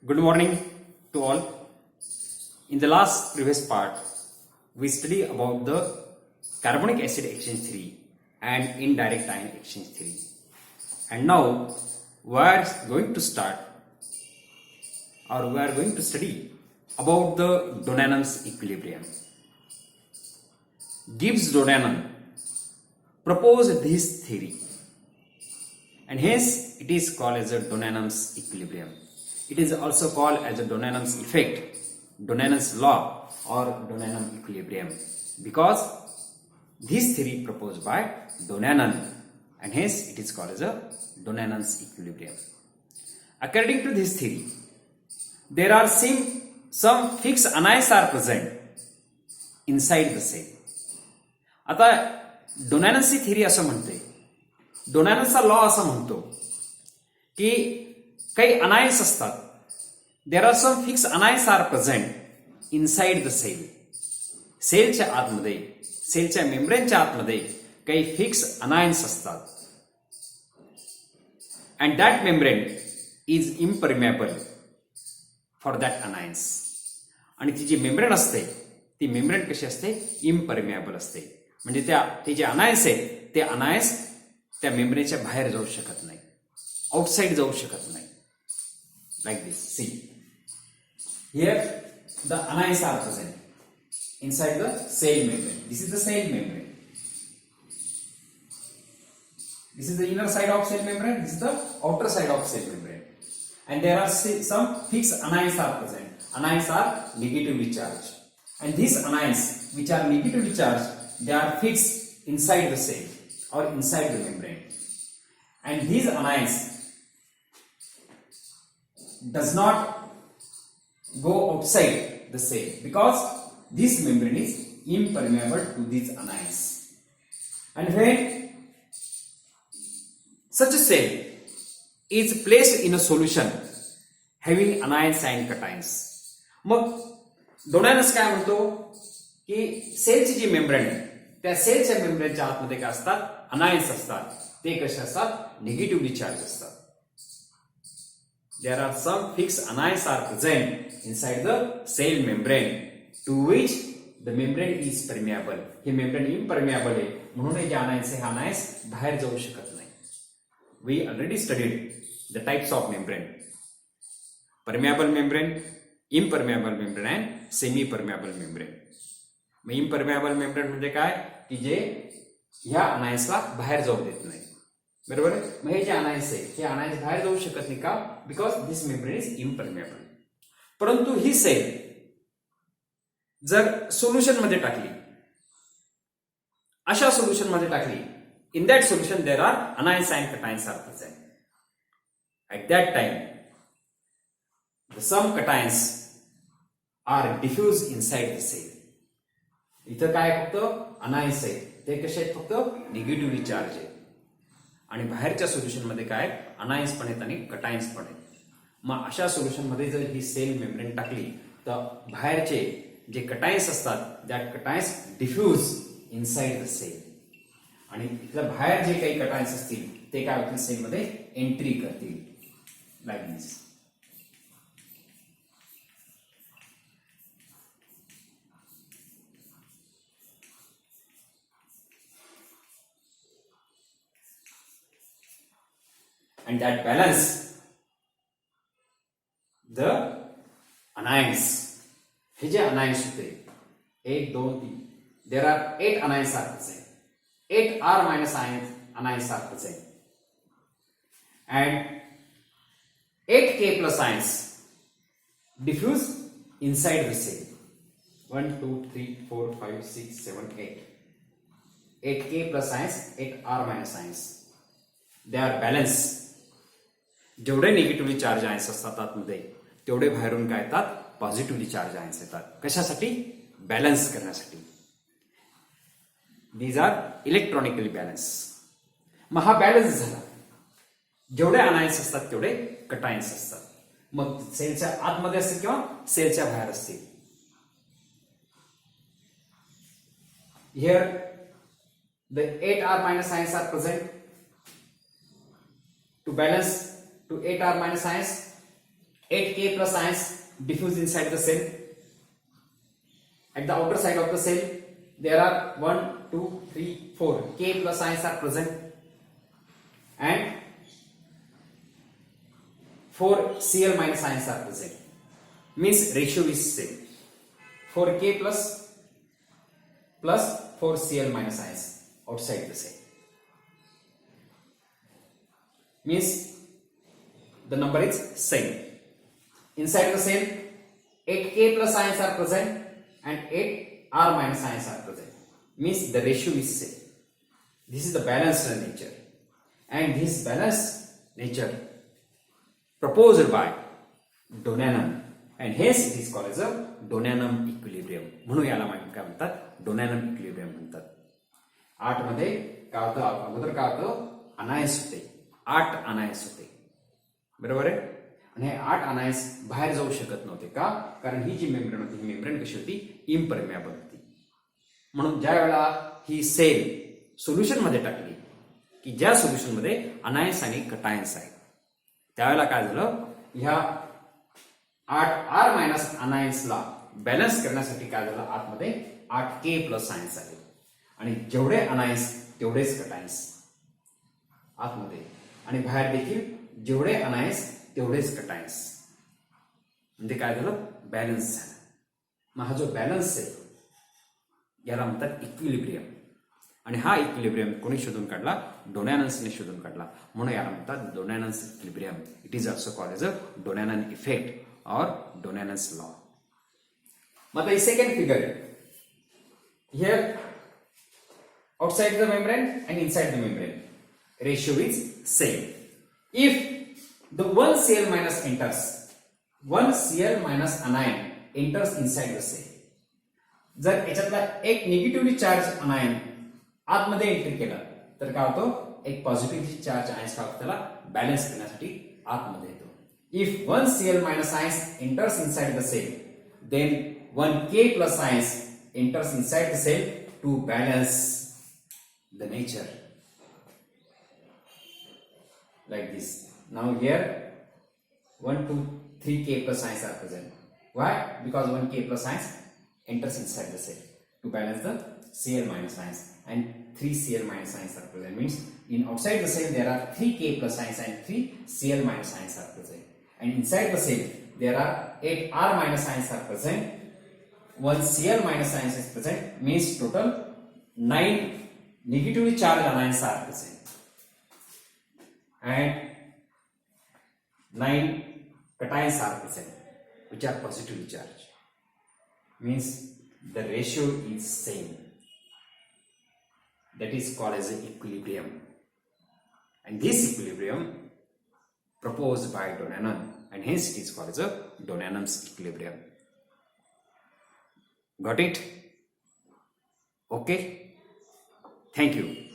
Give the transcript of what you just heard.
Good morning to all. In the last previous part, we studied about the carbonic acid exchange theory and indirect ion exchange theory. And now we are going to start or we are going to study about the Donanon's equilibrium. Gibbs Donanon proposed this theory and hence it is called as a Donanon's equilibrium. It is also called as a Donanon's effect, Donanon's law or Donanon equilibrium because this theory proposed by Donanon and hence it is called as a Donanon's equilibrium. According to this theory, there are some fixed anions are present inside the cell. आता डोनॅनन्सची theory असं म्हणते, डोनॅनन्सचा law असं म्हणतो की काही anions असतात, there are some fix anions are present inside the cell. सेलच्या आतमध्ये, सेलच्या मेम्ब्रेनच्या आतमध्ये काही फिक्स अनायन्स असतात and that membrane is impermeable for that anions. आणि ती जी मेम्ब्रेन असते ती मेम्ब्रेन कशी असते, इम्परमेबल असते. म्हणजे ते जे अनायन्स आहेत ते अनायन्स त्या मेम्ब्रेनच्या बाहेर जाऊ शकत नाही, आउटसाइड जाऊ शकत नाही. Like this, see here the anions are present inside the cell membrane. This is the cell membrane. This is the inner side of cell membrane. This is the outer side of cell membrane. And there are some fixed anions are present. Anions are negatively charged. And these anions, which are negatively charged, they are fixed inside the cell or inside the membrane. And these anions does not go outside the cell because this membrane is impermeable to these anions. And when such a cell is placed in a solution having anions and cations, मग डोनॅनस काय म्हणतो की सेलची जी membrane आहे त्या सेलच्या मेम्ब्रेनच्या आतमध्ये काय असतात, अनायन्स असतात. ते कसे असतात, निगेटिव्हली चार्ज असतात. There are some fix anions are present inside the cell membrane to which the membrane is permeable. हे मेम्ब्रेन इम्परमिएबल आहे म्हणून हे जे अनायन्स आहे, हा अनायन्स बाहेर जाऊ शकत नाही. We already studied the types of membrane: permeable membrane, impermeable membrane and semi-permeable membrane. Mug impermeable membrane म्हणजे काय की जे ह्या अनायन्सला बाहेर जाऊ देत नाही. बरोबर आहे. मग हे जे अनायन्स आहे हे अनायन्स बाहेर जाऊ शकत नाही का, because this membrane is impermeable. परंतु ही सेल जर सोल्युशन मध्ये टाकली, अशा सोल्युशन मध्ये टाकली, in that solution there are anions and cations are present. At that time some cations are diffused inside the cell. इथं काय फक्त अनायन्स आहे, ते कसे आहेत, फक्त निगेटिव्हली चार्ज आहे. आणि बाहेरच्या सोल्युशन मध्ये काय, अनायन्स पण आहेत आणि कटायन्स पण आहेत. मग अशा सोल्युशन मध्ये जर ही सेल मेम्ब्रेन टाकली तर बाहेरचे जे कटायन्स असतात that cations diffuse inside the cell. आणि इथलं बाहेर जे काही कटायन्स असतील ते काय होतील, सेलमध्ये एंट्री करतील. Like this. and that balance the anions. हे जे अनायन्स होते 1 2 3, there are 8 anions are present. 8 R minus anions are present and 8 K plus ions diffuse inside the cell. 1 2 3 4 5 6 7 8. 8 K plus ions, 8 R minus ions. They are balanced. जेवढे negatively charge ions असतात आतमध्ये तेवढे बाहेरून काय येतात, positively charge ions येतात. कशासाठी, balance करण्यासाठी. These are electronically balance. मग हा बॅलन्स झाला, जेवढे अनायन्स असतात तेवढे कटायन्स असतात. मग सेलच्या आतमध्ये असतील किंवा सेलच्या बाहेर असतील. Here the 8 R minus ions are present to balance to 8 R minus ions 8K plus ions diffuse inside the cell. At the outer side of the cell, there are 1, 2, 3, 4 K plus ions are present, and 4 Cl minus ions are present. Means ratio is same. 4K plus 4 Cl minus ions outside the cell. Means the number is same. Inside the cell, 8K plus ions are present and 8 R minus ions are present. Means the ratio is same. This is the balanced nature, and this balanced nature proposed by Donanum, and hence it is called as a Donanum equilibrium. म्हणून याला काय म्हणतात, Donanum equilibrium म्हणतात. 8 मध्ये काय होतं, अगोदर काय होतं, अनायस होते, 8 अनायस होते, बरोबर आहे. आणि हे 8 अनायस बाहेर जाऊ शकत नव्हते. का? कारण ही जी मेम्ब्रेन होती, ही मेम्ब्रेन कशी होती, इम्परमेबल होती. म्हणून ज्या वेळेला ही सेल सोल्युशन मध्ये टाकली, की ज्या सोल्युशन मध्ये अनायन्स आणि कटायन्स आहेत, त्यावेळेला काय झालं, ह्या 8 आर मायनस अनायन्सला बॅलन्स करण्यासाठी काय झालं, आतमध्ये 8K प्लस आयन्स आले, आणि जेवढे अनायन्स तेवढेच कटायन्स आतमध्ये, आणि बाहेर देखील जेवढे अनायन्स तेवढेच कटायन्स. म्हणजे काय झालं, बॅलन्स झाला. मग हा जो बॅलन्स आहे याला म्हणतात इक्विलिब्रियम. आणि हा इक्विलिब्रियम कोणी शोधून काढला, डोनॅनन्सने शोधून काढला. म्हणून याला म्हणतात Donnan's equilibrium. It is also called as a Donnan effect और डोनॅनन्स लॉ. मग आता second figure here, outside the membrane and inside the membrane, ratio is same. If the 1 Cl minus enters, 1 Cl minus anion enters inside the cell, जर याच्यातला एक negatively charge अनायन आतमध्ये entry केला तर काय होतं, एक पॉझिटिव्हली चार्ज आयन्स काय होतं, त्याला बॅलन्स करण्यासाठी आतमध्ये येतो. If 1 Cl minus ions enters inside the cell, then 1K plus ions enters inside the cell to balance the nature, like this. Now here 1, 2, 3K plus ions are present. Why? Because 1K plus ions enters inside the cell to balance the Cl minus ions, and 3 Cl minus ions are present. Means in outside the cell there are 3K plus ions and 3 Cl minus ions are present, and inside the cell there are 8 R minus ions are present, 1 Cl minus ions is present. Means total 9 negatively charged anions are present and 9 cations are present which are positively charged. Means the ratio is same. That is called as an equilibrium, and this equilibrium proposed by Donanum, and hence it is called as a Donanum's equilibrium. Got it? Okay. Thank you.